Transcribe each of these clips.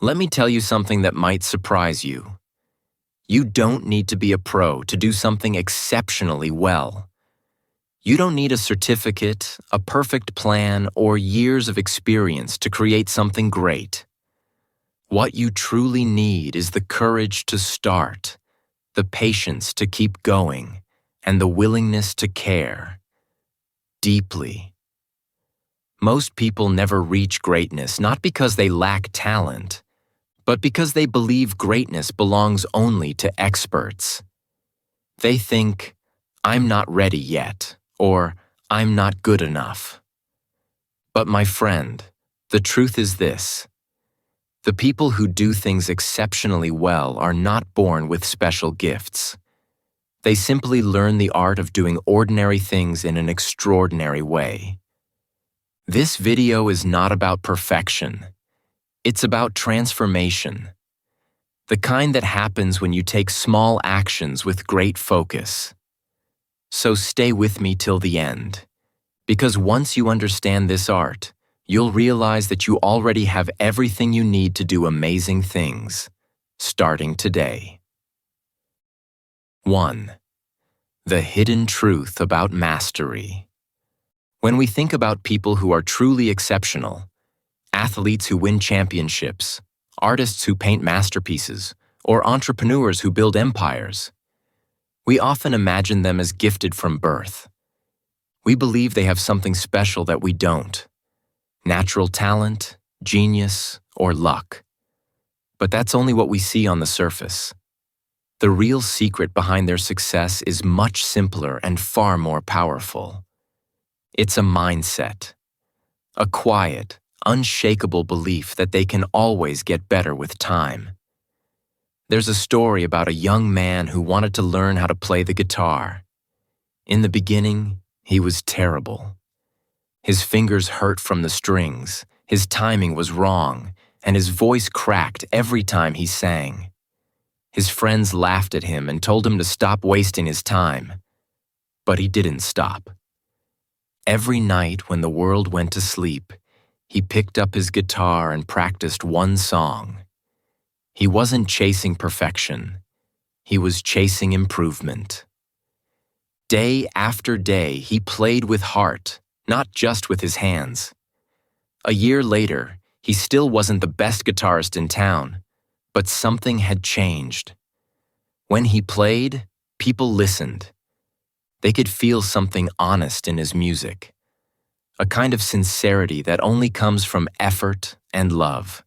Let me tell you something that might surprise you. You don't need to be a pro to do something exceptionally well. You don't need a certificate, a perfect plan, or years of experience to create something great. What you truly need is the courage to start, the patience to keep going, and the willingness to care deeply. Most people never reach greatness not because they lack talent, but because they believe greatness belongs only to experts. They think, "I'm not ready yet," or "I'm not good enough." But my friend, the truth is this: the people who do things exceptionally well are not born with special gifts. They simply learn the art of doing ordinary things in an extraordinary way. This video is not about perfection. It's about transformation. The kind that happens when you take small actions with great focus. So stay with me till the end, because once you understand this art, you'll realize that you already have everything you need to do amazing things, starting today. 1. The hidden truth about mastery. When we think about people who are truly exceptional, athletes who win championships, artists who paint masterpieces, or entrepreneurs who build empires, we often imagine them as gifted from birth. We believe they have something special that we don't: natural talent, genius, or luck. But that's only what we see on the surface. The real secret behind their success is much simpler and far more powerful. It's a mindset, a quiet, unshakable belief that they can always get better with time. There's a story about a young man who wanted to learn how to play the guitar. In the beginning, he was terrible. His fingers hurt from the strings, his timing was wrong, and his voice cracked every time he sang. His friends laughed at him and told him to stop wasting his time. But he didn't stop. Every night when the world went to sleep, he picked up his guitar and practiced one song. He wasn't chasing perfection. He was chasing improvement. Day after day, he played with heart, not just with his hands. A year later, he still wasn't the best guitarist in town, but something had changed. When he played, people listened. They could feel something honest in his music, a kind of sincerity that only comes from effort and love.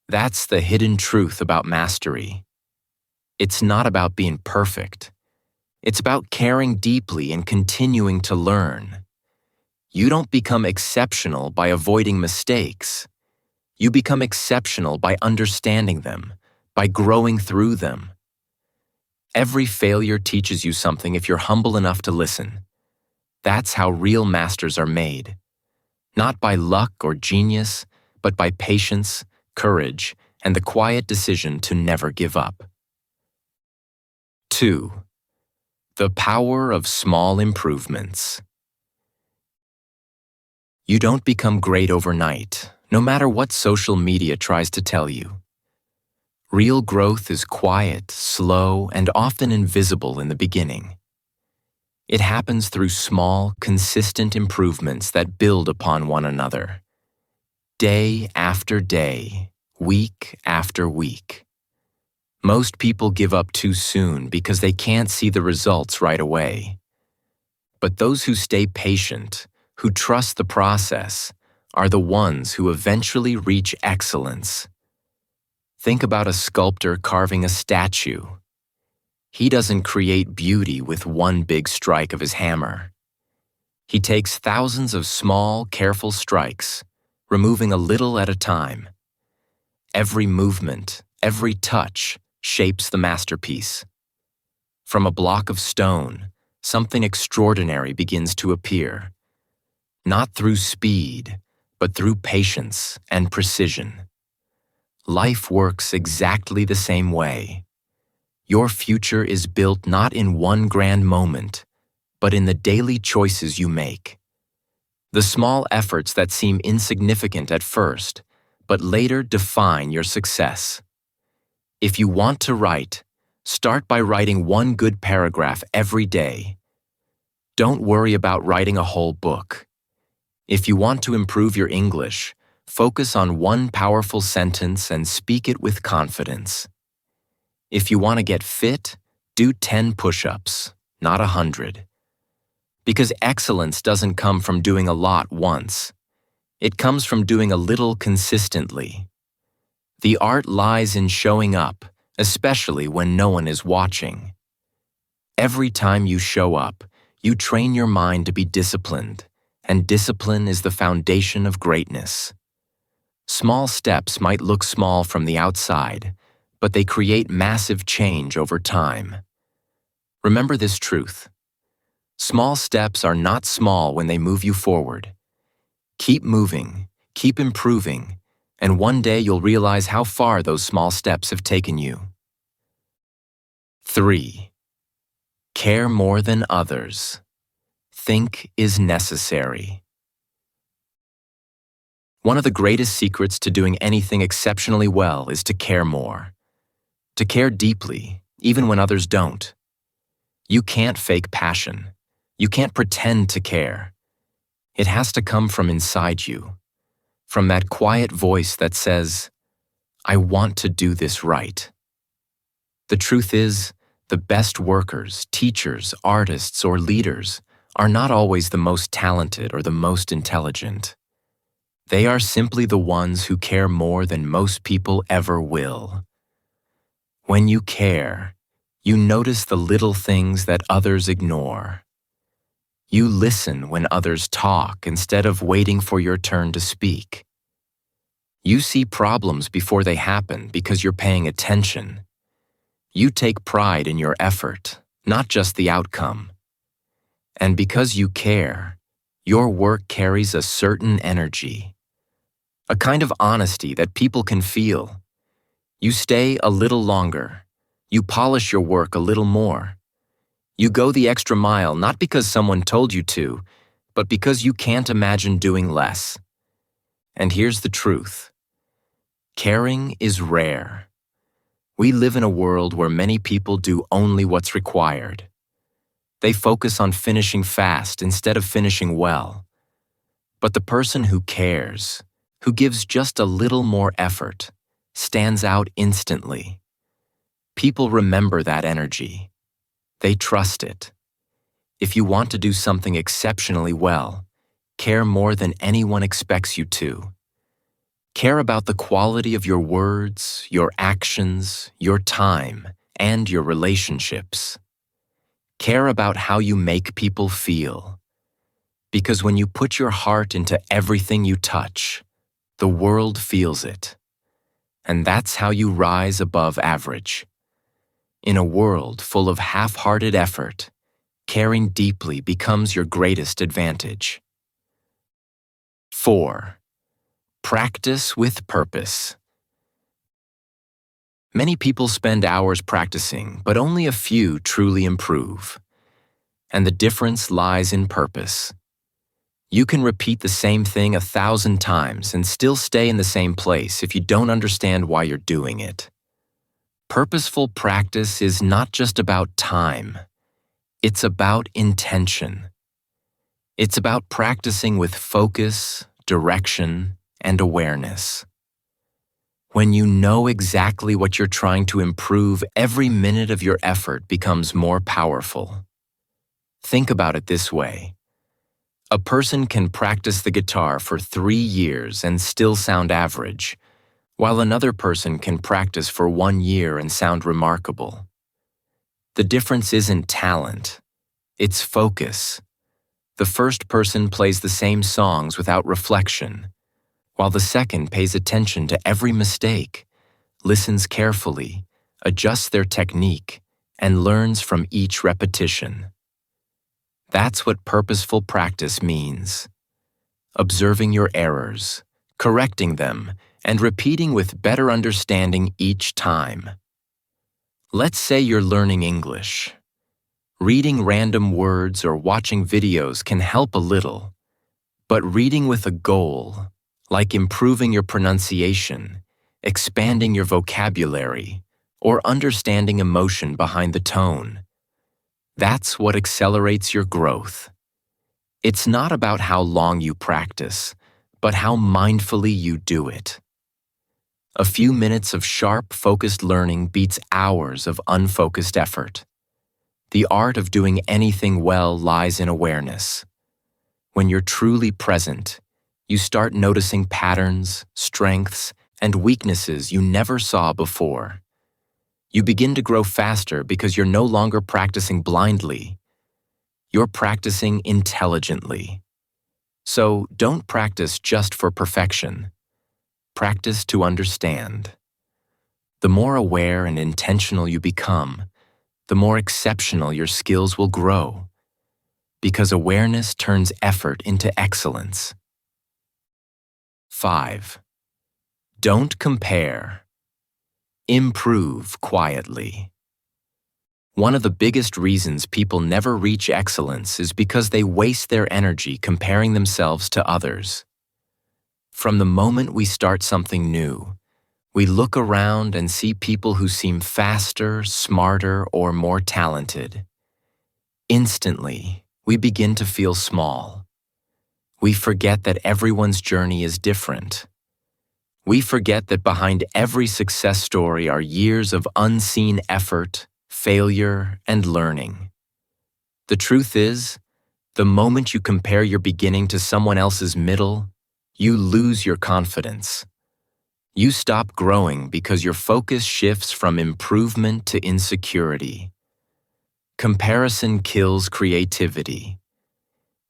That's the hidden truth about mastery. It's not about being perfect. It's about caring deeply and continuing to learn. You don't become exceptional by avoiding mistakes. You become exceptional by understanding them, by growing through them. Every failure teaches you something if you're humble enough to listen. That's how real masters are made. Not by luck or genius, but by patience, courage, and the quiet decision to never give up. 2. The power of small improvements. You don't become great overnight, no matter what social media tries to tell you. Real growth is quiet, slow, and often invisible in the beginning. It happens through small, consistent improvements that build upon one another. Day after day, week after week. Most people give up too soon because they can't see the results right away. But those who stay patient, who trust the process, are the ones who eventually reach excellence. Think about a sculptor carving a statue. He doesn't create beauty with one big strike of his hammer. He takes thousands of small, careful strikes, removing a little at a time. Every movement, every touch, shapes the masterpiece. From a block of stone, something extraordinary begins to appear. Not through speed, but through patience and precision. Life works exactly the same way. Your future is built not in one grand moment, but in the daily choices you make. The small efforts that seem insignificant at first, but later define your success. If you want to write, start by writing one good paragraph every day. Don't worry about writing a whole book. If you want to improve your English, focus on one powerful sentence and speak it with confidence. If you want to get fit, do 10 push-ups, not 100. Because excellence doesn't come from doing a lot once. It comes from doing a little consistently. The art lies in showing up, especially when no one is watching. Every time you show up, you train your mind to be disciplined, and discipline is the foundation of greatness. Small steps might look small from the outside, but they create massive change over time. Remember this truth. Small steps are not small when they move you forward. Keep moving, keep improving, and one day you'll realize how far those small steps have taken you. 3. Care more than others. Think is necessary. One of the greatest secrets to doing anything exceptionally well is to care more. To care deeply, even when others don't. You can't fake passion. You can't pretend to care. It has to come from inside you, from that quiet voice that says, "I want to do this right." The truth is, the best workers, teachers, artists, or leaders are not always the most talented or the most intelligent. They are simply the ones who care more than most people ever will. When you care, you notice the little things that others ignore. You listen when others talk instead of waiting for your turn to speak. You see problems before they happen because you're paying attention. You take pride in your effort, not just the outcome. And because you care, your work carries a certain energy, a kind of honesty that people can feel. You stay a little longer. You polish your work a little more. You go the extra mile not because someone told you to, but because you can't imagine doing less. And here's the truth. Caring is rare. We live in a world where many people do only what's required. They focus on finishing fast instead of finishing well. But the person who cares, who gives just a little more effort, stands out instantly. People remember that energy. They trust it. If you want to do something exceptionally well, care more than anyone expects you to. Care about the quality of your words, your actions, your time, and your relationships. Care about how you make people feel. Because when you put your heart into everything you touch, the world feels it. And that's how you rise above average. In a world full of half-hearted effort, caring deeply becomes your greatest advantage. 4. Practice with purpose. Many people spend hours practicing, but only a few truly improve. And the difference lies in purpose. You can repeat the same thing 1,000 times and still stay in the same place if you don't understand why you're doing it. Purposeful practice is not just about time. It's about intention. It's about practicing with focus, direction, and awareness. When you know exactly what you're trying to improve, every minute of your effort becomes more powerful. Think about it this way. A person can practice the guitar for 3 years and still sound average, while another person can practice for 1 year and sound remarkable. The difference isn't talent, it's focus. The first person plays the same songs without reflection, while the second pays attention to every mistake, listens carefully, adjusts their technique, and learns from each repetition. That's what purposeful practice means. Observing your errors, correcting them, and repeating with better understanding each time. Let's say you're learning English. Reading random words or watching videos can help a little, but reading with a goal, like improving your pronunciation, expanding your vocabulary, or understanding emotion behind the tone. That's what accelerates your growth. It's not about how long you practice, but how mindfully you do it. A few minutes of sharp, focused learning beats hours of unfocused effort. The art of doing anything well lies in awareness. When you're truly present, you start noticing patterns, strengths, and weaknesses you never saw before. You begin to grow faster because you're no longer practicing blindly. You're practicing intelligently. So don't practice just for perfection. Practice to understand. The more aware and intentional you become, the more exceptional your skills will grow, because awareness turns effort into excellence. 5. Don't compare. Improve quietly. One of the biggest reasons people never reach excellence is because they waste their energy comparing themselves to others. From the moment we start something new, we look around and see people who seem faster, smarter, or more talented. Instantly, we begin to feel small. We forget that everyone's journey is different. We forget that behind every success story are years of unseen effort, failure, and learning. The truth is, the moment you compare your beginning to someone else's middle, you lose your confidence. You stop growing because your focus shifts from improvement to insecurity. Comparison kills creativity.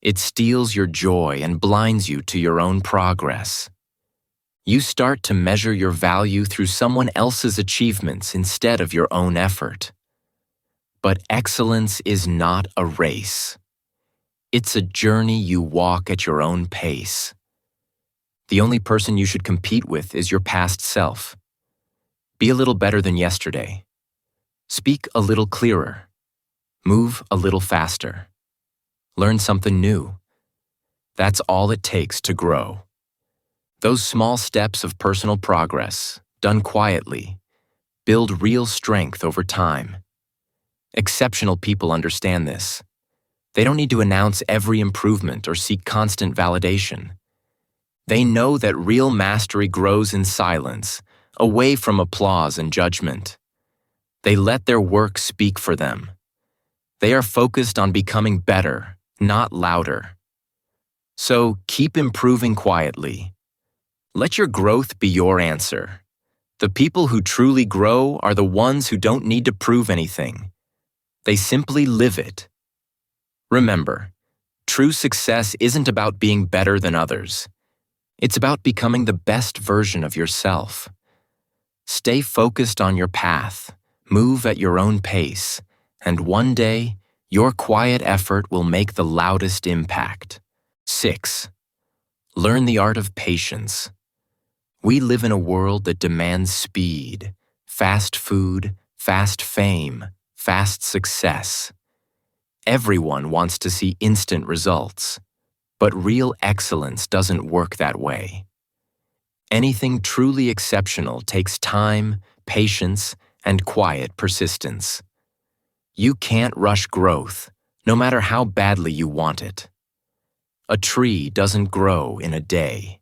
It steals your joy and blinds you to your own progress. You start to measure your value through someone else's achievements instead of your own effort. But excellence is not a race. It's a journey you walk at your own pace. The only person you should compete with is your past self. Be a little better than yesterday. Speak a little clearer. Move a little faster. Learn something new. That's all it takes to grow. Those small steps of personal progress, done quietly, build real strength over time. Exceptional people understand this. They don't need to announce every improvement or seek constant validation. They know that real mastery grows in silence, away from applause and judgment. They let their work speak for them. They are focused on becoming better, not louder. So keep improving quietly. Let your growth be your answer. The people who truly grow are the ones who don't need to prove anything. They simply live it. Remember, true success isn't about being better than others. It's about becoming the best version of yourself. Stay focused on your path, move at your own pace, and one day, your quiet effort will make the loudest impact. 6. Learn the art of patience. We live in a world that demands speed, fast food, fast fame, fast success. Everyone wants to see instant results. But real excellence doesn't work that way. Anything truly exceptional takes time, patience, and quiet persistence. You can't rush growth, no matter how badly you want it. A tree doesn't grow in a day.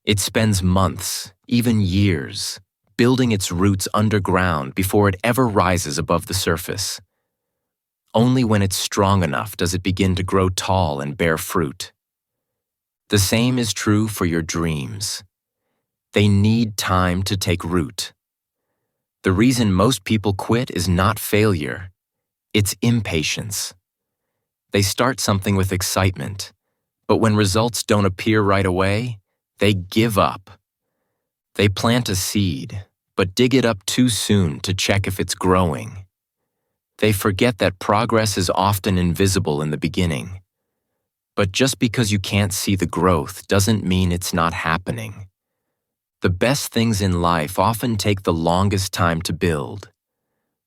It spends months, even years, building its roots underground before it ever rises above the surface. Only when it's strong enough does it begin to grow tall and bear fruit. The same is true for your dreams. They need time to take root. The reason most people quit is not failure, it's impatience. They start something with excitement, but when results don't appear right away, they give up. They plant a seed, but dig it up too soon to check if it's growing. They forget that progress is often invisible in the beginning. But just because you can't see the growth doesn't mean it's not happening. The best things in life often take the longest time to build.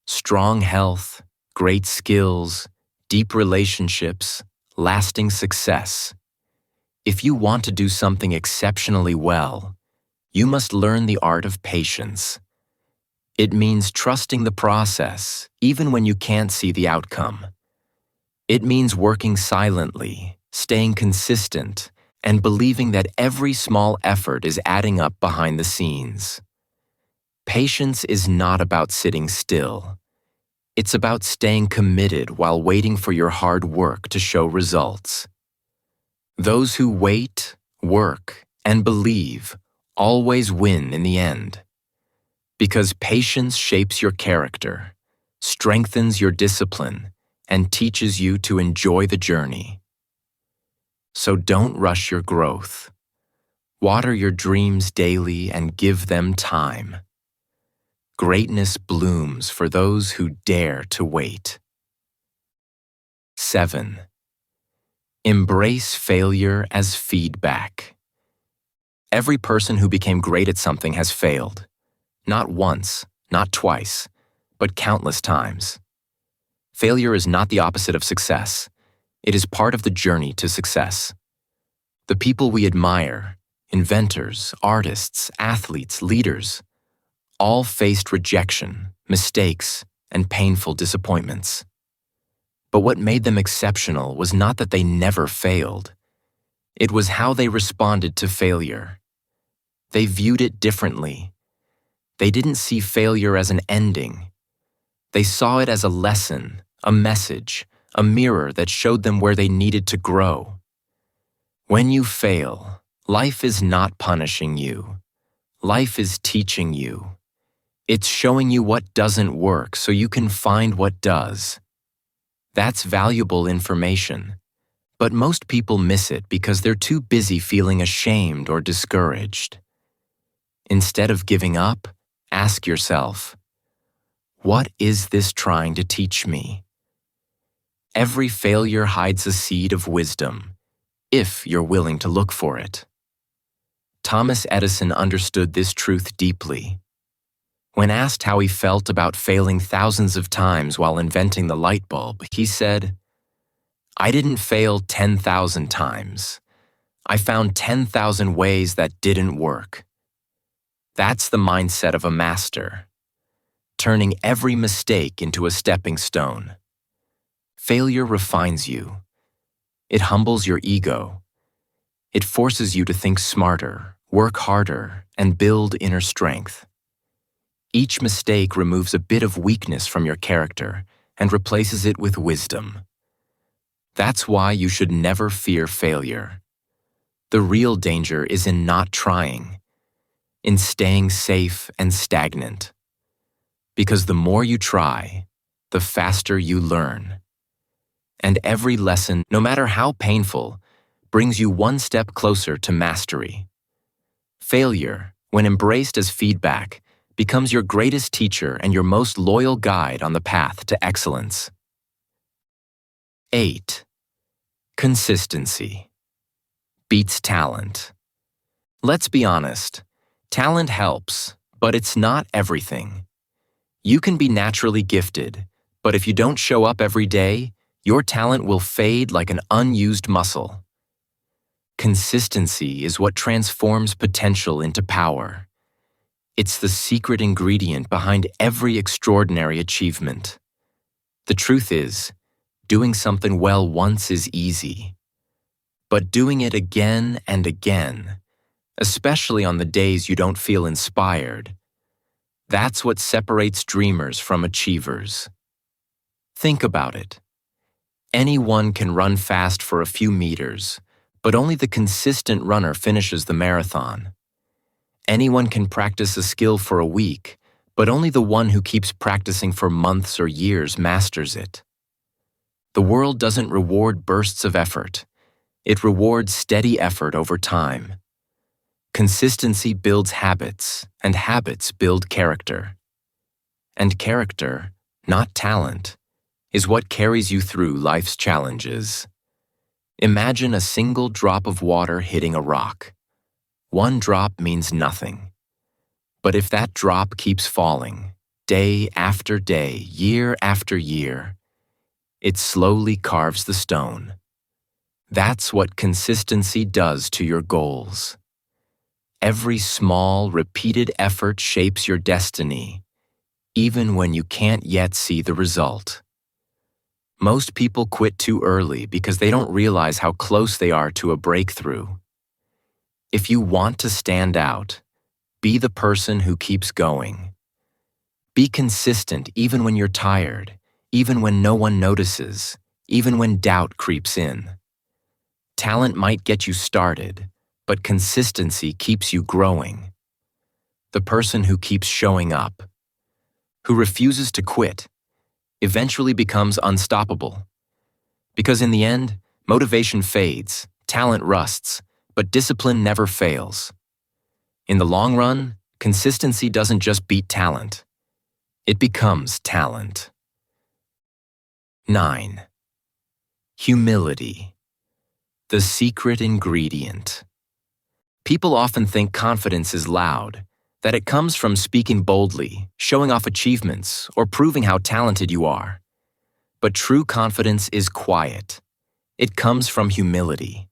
Strong health, great skills, deep relationships, lasting success. If you want to do something exceptionally well, you must learn the art of patience. It means trusting the process, even when you can't see the outcome. It means working silently, staying consistent, and believing that every small effort is adding up behind the scenes. Patience is not about sitting still. It's about staying committed while waiting for your hard work to show results. Those who wait, work, and believe always win in the end. Because patience shapes your character, strengthens your discipline, and teaches you to enjoy the journey. So don't rush your growth. Water your dreams daily and give them time. Greatness blooms for those who dare to wait. 7. Embrace failure as feedback. Every person who became great at something has failed. Not once, not twice, but countless times. Failure is not the opposite of success. It is part of the journey to success. The people we admire, inventors, artists, athletes, leaders, all faced rejection, mistakes, and painful disappointments. But what made them exceptional was not that they never failed. It was how they responded to failure. They viewed it differently. They didn't see failure as an ending. They saw it as a lesson, a message, a mirror that showed them where they needed to grow. When you fail, life is not punishing you. Life is teaching you. It's showing you what doesn't work so you can find what does. That's valuable information, but most people miss it because they're too busy feeling ashamed or discouraged. Instead of giving up, ask yourself, what is this trying to teach me? Every failure hides a seed of wisdom, if you're willing to look for it. Thomas Edison understood this truth deeply. When asked how he felt about failing thousands of times while inventing the light bulb, he said, "I didn't fail 10,000 times. I found 10,000 ways that didn't work." That's the mindset of a master, turning every mistake into a stepping stone. Failure refines you. It humbles your ego. It forces you to think smarter, work harder, and build inner strength. Each mistake removes a bit of weakness from your character and replaces it with wisdom. That's why you should never fear failure. The real danger is in not trying, in staying safe and stagnant. Because the more you try, the faster you learn. And every lesson, no matter how painful, brings you one step closer to mastery. Failure, when embraced as feedback, becomes your greatest teacher and your most loyal guide on the path to excellence. 8. Consistency beats talent. Let's be honest, talent helps, but it's not everything. You can be naturally gifted, but if you don't show up every day, your talent will fade like an unused muscle. Consistency is what transforms potential into power. It's the secret ingredient behind every extraordinary achievement. The truth is, doing something well once is easy. But doing it again and again, especially on the days you don't feel inspired, that's what separates dreamers from achievers. Think about it. Anyone can run fast for a few meters, but only the consistent runner finishes the marathon. Anyone can practice a skill for a week, but only the one who keeps practicing for months or years masters it. The world doesn't reward bursts of effort. It rewards steady effort over time. Consistency builds habits, and habits build character. And character, not talent, is what carries you through life's challenges. Imagine a single drop of water hitting a rock. One drop means nothing. But if that drop keeps falling, day after day, year after year, it slowly carves the stone. That's what consistency does to your goals. Every small, repeated effort shapes your destiny, even when you can't yet see the result. Most people quit too early because they don't realize how close they are to a breakthrough. If you want to stand out, be the person who keeps going. Be consistent even when you're tired, even when no one notices, even when doubt creeps in. Talent might get you started, but consistency keeps you growing. The person who keeps showing up, who refuses to quit, eventually becomes unstoppable. Because in the end, motivation fades, talent rusts, but discipline never fails. In the long run, consistency doesn't just beat talent. It becomes talent. 9. Humility. The secret ingredient. People often think confidence is loud, that it comes from speaking boldly, showing off achievements, or proving how talented you are. But true confidence is quiet. It comes from humility.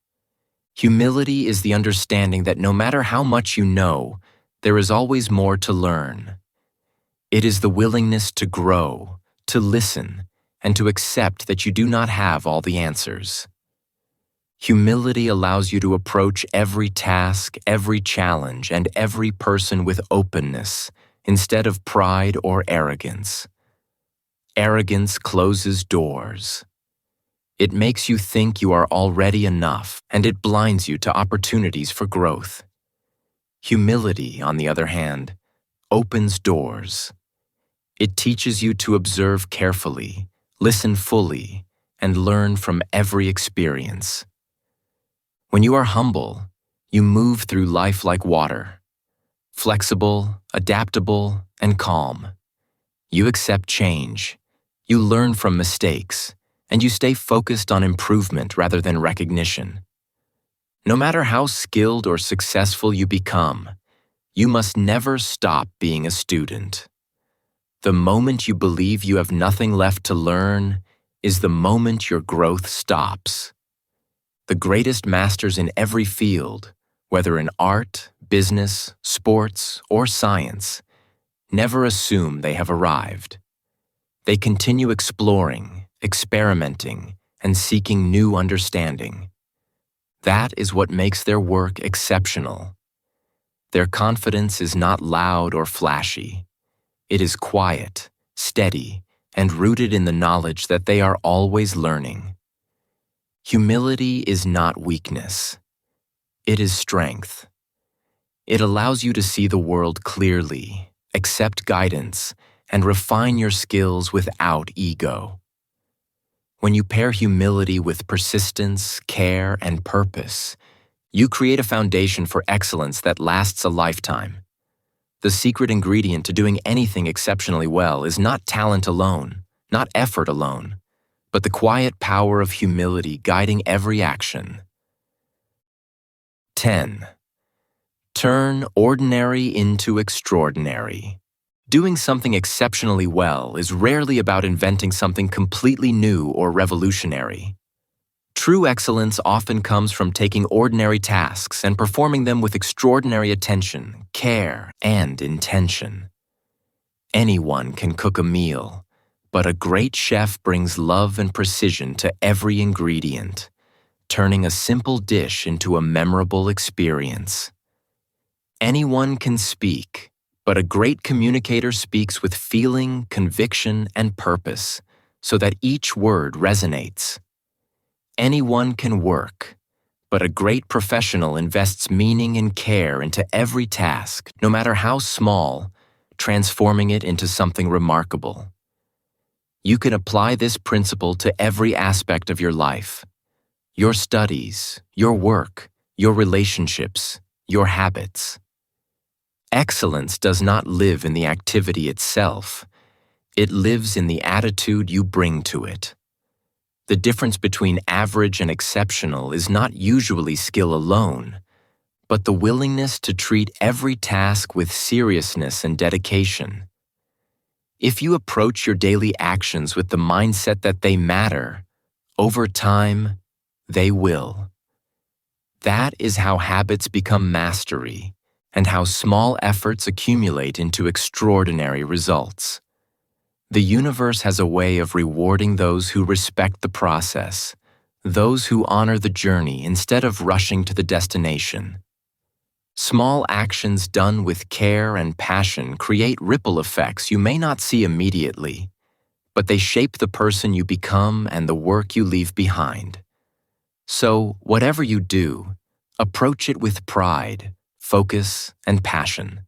Humility is the understanding that no matter how much you know, there is always more to learn. It is the willingness to grow, to listen, and to accept that you do not have all the answers. Humility allows you to approach every task, every challenge, and every person with openness, instead of pride or arrogance. Arrogance closes doors. It makes you think you are already enough, and it blinds you to opportunities for growth. Humility, on the other hand, opens doors. It teaches you to observe carefully, listen fully, and learn from every experience. When you are humble, you move through life like water, flexible, adaptable, and calm. You accept change, you learn from mistakes, and you stay focused on improvement rather than recognition. No matter how skilled or successful you become, you must never stop being a student. The moment you believe you have nothing left to learn is the moment your growth stops. The greatest masters in every field, whether in art, business, sports, or science, never assume they have arrived. They continue exploring, experimenting, and seeking new understanding. That is what makes their work exceptional. Their confidence is not loud or flashy. It is quiet, steady, and rooted in the knowledge that they are always learning. Humility is not weakness. It is strength. It allows you to see the world clearly, accept guidance, and refine your skills without ego. When you pair humility with persistence, care, and purpose, you create a foundation for excellence that lasts a lifetime. The secret ingredient to doing anything exceptionally well is not talent alone, not effort alone, but the quiet power of humility guiding every action. 10. Turn ordinary into extraordinary. Doing something exceptionally well is rarely about inventing something completely new or revolutionary. True excellence often comes from taking ordinary tasks and performing them with extraordinary attention, care, and intention. Anyone can cook a meal, but a great chef brings love and precision to every ingredient, turning a simple dish into a memorable experience. Anyone can speak, but a great communicator speaks with feeling, conviction, and purpose, so that each word resonates. Anyone can work, but a great professional invests meaning and care into every task, no matter how small, transforming it into something remarkable. You can apply this principle to every aspect of your life: your studies, your work, your relationships, your habits. Excellence does not live in the activity itself. It lives in the attitude you bring to it. The difference between average and exceptional is not usually skill alone, but the willingness to treat every task with seriousness and dedication. If you approach your daily actions with the mindset that they matter, over time, they will. That is how habits become mastery, and how small efforts accumulate into extraordinary results. The universe has a way of rewarding those who respect the process, those who honor the journey instead of rushing to the destination. Small actions done with care and passion create ripple effects you may not see immediately, but they shape the person you become and the work you leave behind. So, whatever you do, approach it with pride, focus, and passion.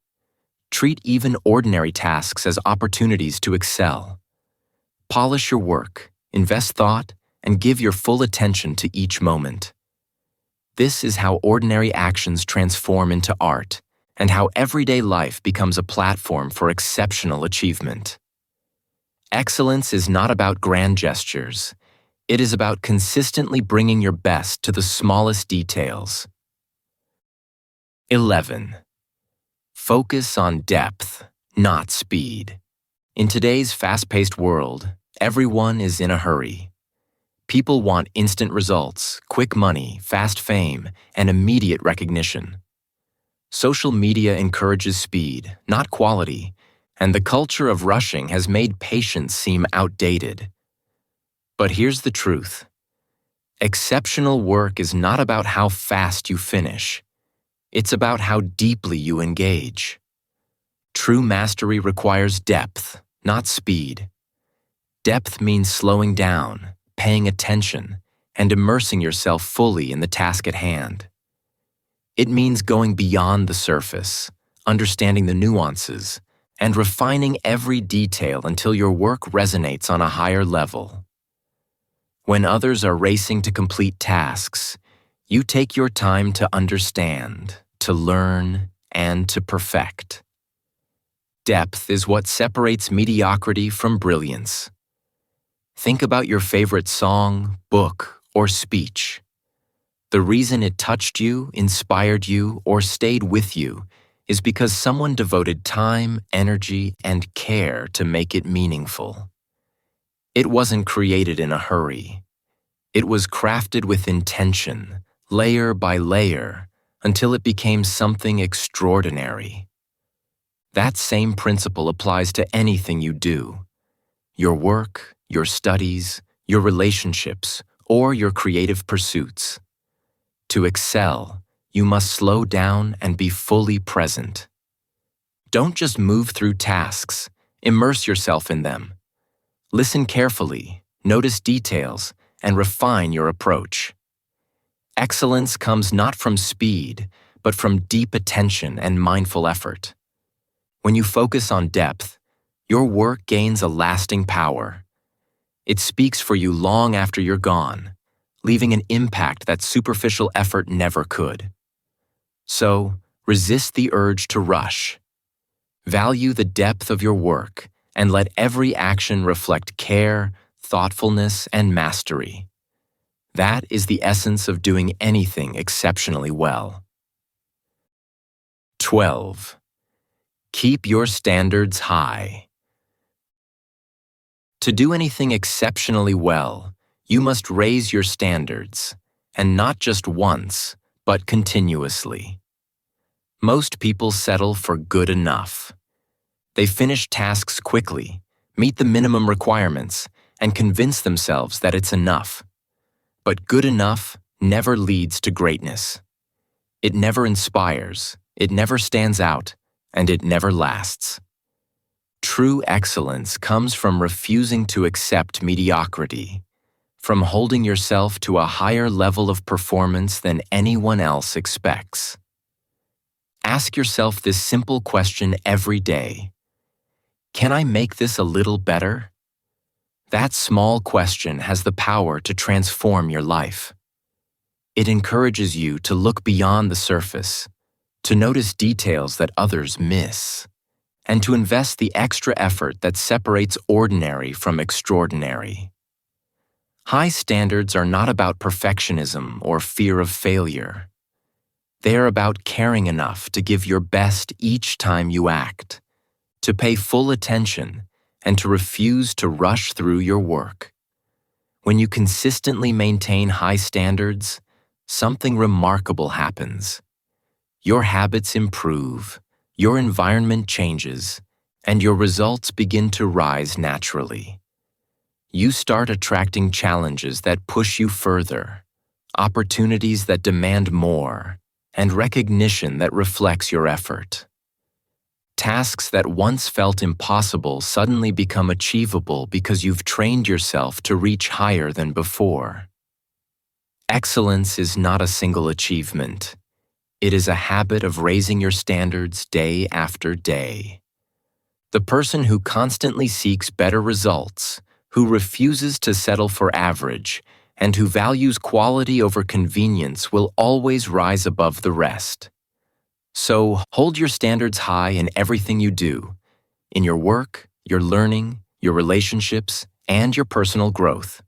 Treat even ordinary tasks as opportunities to excel. Polish your work, invest thought, and give your full attention to each moment. This is how ordinary actions transform into art, and how everyday life becomes a platform for exceptional achievement. Excellence is not about grand gestures. It is about consistently bringing your best to the smallest details. 11. Focus on depth, not speed. In today's fast-paced world, everyone is in a hurry. People want instant results, quick money, fast fame, and immediate recognition. Social media encourages speed, not quality, and the culture of rushing has made patience seem outdated. But here's the truth. Exceptional work is not about how fast you finish. It's about how deeply you engage. True mastery requires depth, not speed. Depth means slowing down, paying attention, and immersing yourself fully in the task at hand. It means going beyond the surface, understanding the nuances, and refining every detail until your work resonates on a higher level. When others are racing to complete tasks, you take your time to understand, to learn, and to perfect. Depth is what separates mediocrity from brilliance. Think about your favorite song, book, or speech. The reason it touched you, inspired you, or stayed with you is because someone devoted time, energy, and care to make it meaningful. It wasn't created in a hurry. It was crafted with intention, layer by layer, until it became something extraordinary. That same principle applies to anything you do. Your work, your studies, your relationships, or your creative pursuits. To excel, you must slow down and be fully present. Don't just move through tasks, immerse yourself in them. Listen carefully, notice details, and refine your approach. Excellence comes not from speed, but from deep attention and mindful effort. When you focus on depth, your work gains a lasting power. It speaks for you long after you're gone, leaving an impact that superficial effort never could. So, resist the urge to rush. Value the depth of your work and let every action reflect care, thoughtfulness, and mastery. That is the essence of doing anything exceptionally well. 12. Keep your standards high. To do anything exceptionally well, you must raise your standards, and not just once, but continuously. Most people settle for good enough. They finish tasks quickly, meet the minimum requirements, and convince themselves that it's enough. But good enough never leads to greatness. It never inspires, it never stands out, and it never lasts. True excellence comes from refusing to accept mediocrity, from holding yourself to a higher level of performance than anyone else expects. Ask yourself this simple question every day. Can I make this a little better? That small question has the power to transform your life. It encourages you to look beyond the surface, to notice details that others miss, and to invest the extra effort that separates ordinary from extraordinary. High standards are not about perfectionism or fear of failure. They are about caring enough to give your best each time you act, to pay full attention, and to refuse to rush through your work. When you consistently maintain high standards, something remarkable happens. Your habits improve, your environment changes, and your results begin to rise naturally. You start attracting challenges that push you further, opportunities that demand more, and recognition that reflects your effort. Tasks that once felt impossible suddenly become achievable because you've trained yourself to reach higher than before. Excellence is not a single achievement. It is a habit of raising your standards day after day. The person who constantly seeks better results, who refuses to settle for average, and who values quality over convenience will always rise above the rest. So, hold your standards high in everything you do, in your work, your learning, your relationships, and your personal growth.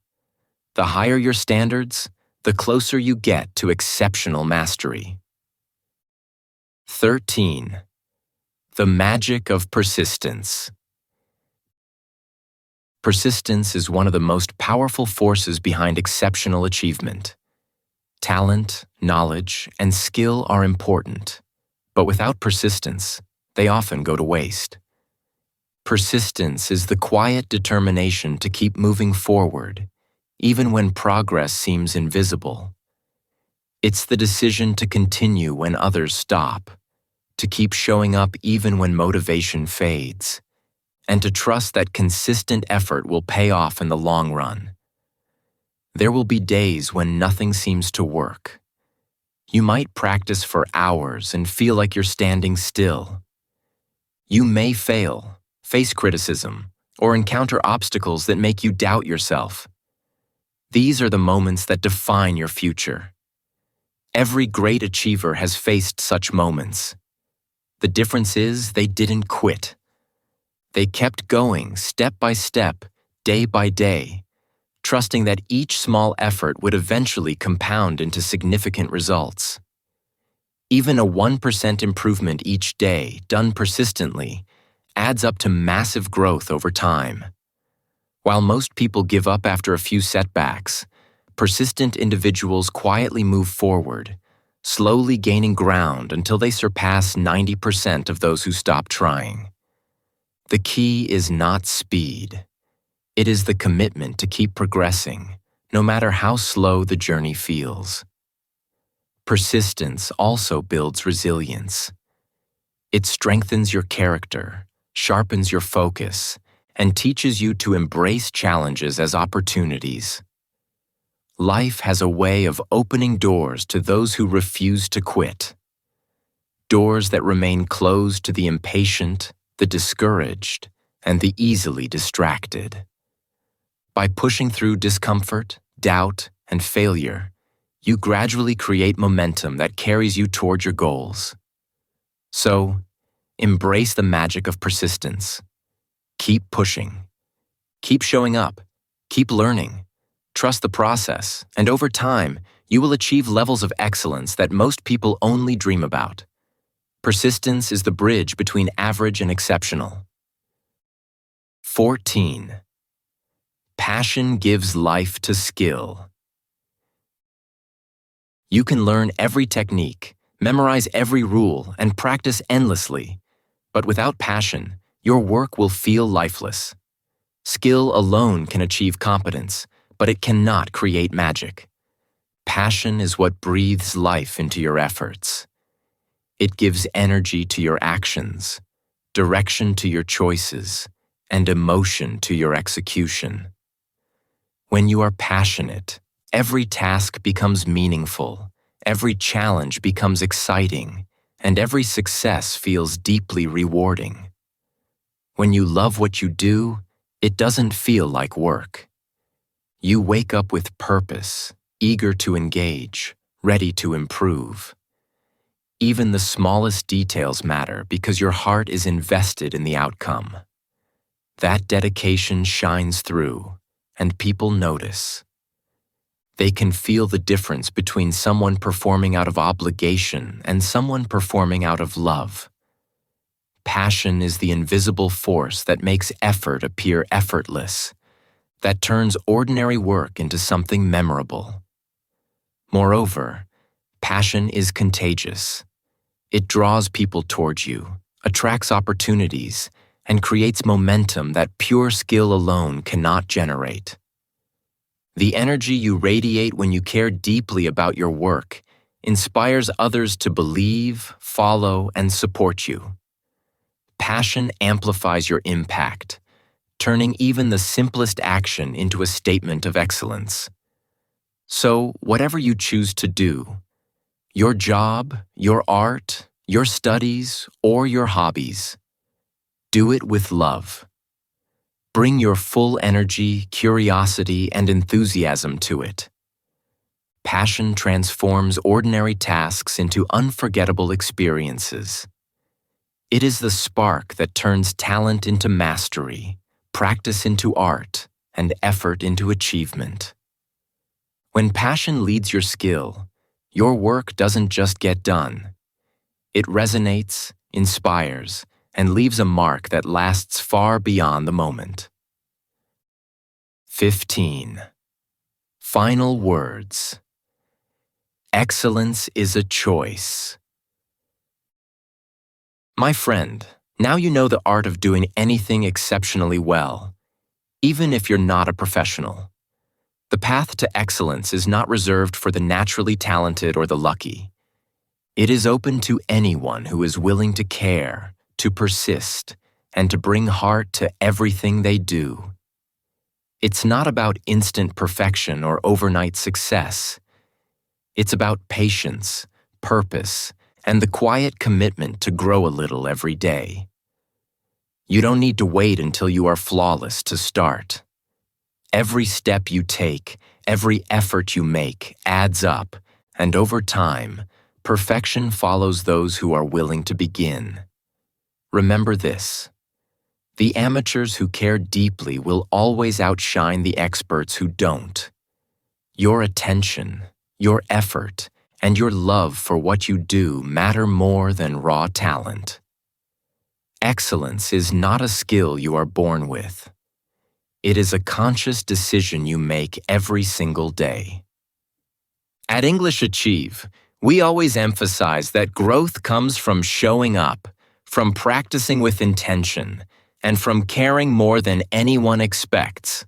The higher your standards, the closer you get to exceptional mastery. 13. The magic of persistence. Persistence is one of the most powerful forces behind exceptional achievement. Talent, knowledge, and skill are important, but without persistence, they often go to waste. Persistence is the quiet determination to keep moving forward, even when progress seems invisible. It's the decision to continue when others stop, to keep showing up even when motivation fades, and to trust that consistent effort will pay off in the long run. There will be days when nothing seems to work. You might practice for hours and feel like you're standing still. You may fail, face criticism, or encounter obstacles that make you doubt yourself. These are the moments that define your future. Every great achiever has faced such moments. The difference is they didn't quit. They kept going step by step, day by day, trusting that each small effort would eventually compound into significant results. Even a 1% improvement each day, done persistently, adds up to massive growth over time. While most people give up after a few setbacks, persistent individuals quietly move forward, slowly gaining ground until they surpass 90% of those who stop trying. The key is not speed. It is the commitment to keep progressing, no matter how slow the journey feels. Persistence also builds resilience. It strengthens your character, sharpens your focus, and teaches you to embrace challenges as opportunities. Life has a way of opening doors to those who refuse to quit. Doors that remain closed to the impatient, the discouraged, and the easily distracted. By pushing through discomfort, doubt, and failure, you gradually create momentum that carries you toward your goals. So, embrace the magic of persistence. Keep pushing. Keep showing up. Keep learning. Trust the process, and over time, you will achieve levels of excellence that most people only dream about. Persistence is the bridge between average and exceptional. 14. Passion gives life to skill. You can learn every technique, memorize every rule, and practice endlessly, but without passion, your work will feel lifeless. Skill alone can achieve competence, but it cannot create magic. Passion is what breathes life into your efforts. It gives energy to your actions, direction to your choices, and emotion to your execution. When you are passionate, every task becomes meaningful, every challenge becomes exciting, and every success feels deeply rewarding. When you love what you do, it doesn't feel like work. You wake up with purpose, eager to engage, ready to improve. Even the smallest details matter because your heart is invested in the outcome. That dedication shines through, and people notice. They can feel the difference between someone performing out of obligation and someone performing out of love. Passion is the invisible force that makes effort appear effortless, that turns ordinary work into something memorable. Moreover, passion is contagious. It draws people towards you, attracts opportunities, and creates momentum that pure skill alone cannot generate. The energy you radiate when you care deeply about your work inspires others to believe, follow, and support you. Passion amplifies your impact, turning even the simplest action into a statement of excellence. So, whatever you choose to do, your job, your art, your studies, or your hobbies, do it with love. Bring your full energy, curiosity, and enthusiasm to it. Passion transforms ordinary tasks into unforgettable experiences. It is the spark that turns talent into mastery, practice into art, and effort into achievement. When passion leads your skill, your work doesn't just get done. It resonates, inspires, and leaves a mark that lasts far beyond the moment. 15. Final words. Excellence is a choice. My friend, now you know the art of doing anything exceptionally well, even if you're not a professional. The path to excellence is not reserved for the naturally talented or the lucky. It is open to anyone who is willing to care, to persist, and to bring heart to everything they do. It's not about instant perfection or overnight success. It's about patience, purpose, and the quiet commitment to grow a little every day. You don't need to wait until you are flawless to start. Every step you take, every effort you make adds up, and over time, perfection follows those who are willing to begin. Remember this: the amateurs who care deeply will always outshine the experts who don't. Your attention, your effort, and your love for what you do matter more than raw talent. Excellence is not a skill you are born with. It is a conscious decision you make every single day. At English Achieve, we always emphasize that growth comes from showing up, from practicing with intention, and from caring more than anyone expects.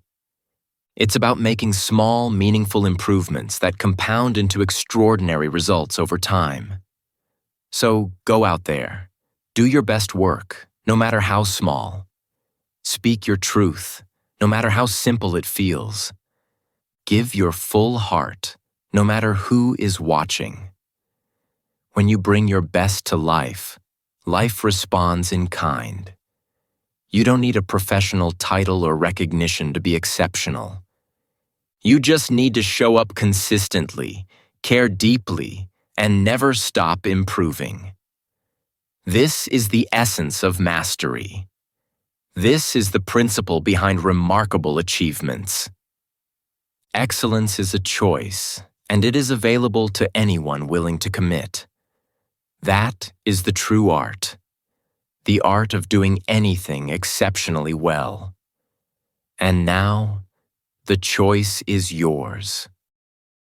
It's about making small, meaningful improvements that compound into extraordinary results over time. So go out there, do your best work, no matter how small. Speak your truth, no matter how simple it feels. Give your full heart, no matter who is watching. When you bring your best to life, life responds in kind. You don't need a professional title or recognition to be exceptional. You just need to show up consistently, care deeply, and never stop improving. This is the essence of mastery. This is the principle behind remarkable achievements. Excellence is a choice, and it is available to anyone willing to commit. That is the true art. The art of doing anything exceptionally well. And now, the choice is yours.